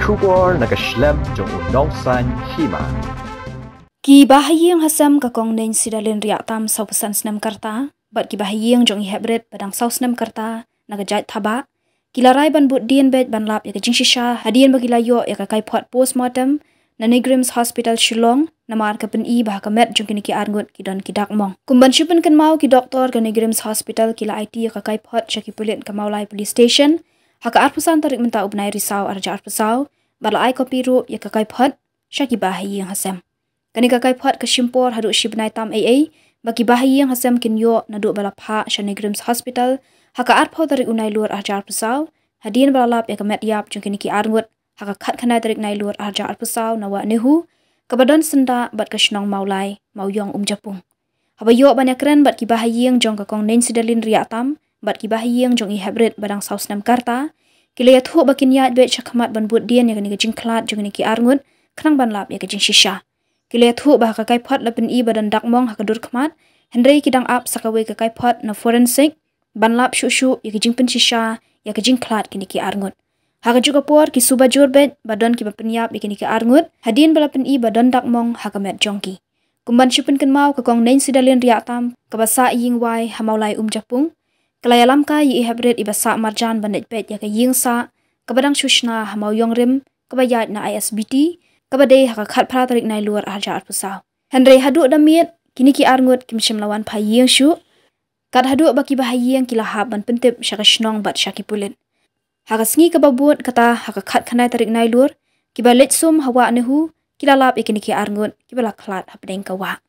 Kubor nakaslem jong unong san Hima. Ki Bahaïing hasam ka kong nen sidalin riak tam sau pesan senam karta, bat ki Bahaïing jong i hebret badang sau senam karta nagajait thaba. Kilarai ban Buddien bet ban lap ya ka jing shisha hadian bagi layo ya ka Kaiphod postmortem na Ngin hospital Shillong Namar ka pen bah ka met jong kini ki arngut ki don ki dak Mong. Kumban syupen kan mau ki doktor ka Ngin hospital kila IT ya ka Kaiphod syaki pulit ka maulai police station. Haka arpusan tarik menta ubnai risau arja arpusau bala ai kopi ru ya ka Kaiphod syaki Bahaïing hasam. Kani ka Kaiphod ka shimpor hadu shibnai tam AA bagi Bahaïing hasam kinyo na du bala pha sya Ngin hospital. Haka arpo tarik unai luar arja arpusau hadian bala lap ya ka met yap jong kini ki arngut. Haka khat khanai tarik nai luar arja arpusau na wa nehu kabadon senda bat ka shnong maulai mauyong japung. Haba yo banyak keren bat ki Bahaïing jong ka kong nen sidalin riak tam bat ki Bahaïing jong i hebret badang saus nam karta kila ya thu bakin yat bet syakmat ban Buddien ya kani ka jing klat jong kini ki arngut khnang ban lap ya ka jing shisha. Kila ya thu bah ka Kaiphod lapen i badan dak Mong haka dur khmat hendrei kidang ap sakawe ka Kaiphod na forensic ban lap shu ya ka jing pen shisha ya ka jing klat kini ki arngut. Haka juga por ki suba jurbet badon ki bapenyap ikini ki arngut hadin balapen i badon dak Mong haka met jongki. Kumban syupen kan mau ka kong nen sidalin riak tam kabasa ying wai hamaulai japung kelayalam ka yi hebret ibasa marjan bandet pet ya ka ying sa kabadang shushna hamauyong rim kabayat na ISBT kabade haka khat phra tarik nai luar arja arpusau. Hendrei hadu damiet kini ki arngut kimshim lawan phaying shu kat hadu baki Bahaïing kilahab ban pentip syaka shnong bat syaki pulit. Haka sengi kababut kata haka khat khanai tarik nai luar kiba letsum hawa nehu kilalap ikini ki arngut kibala klat hapdeng kawa.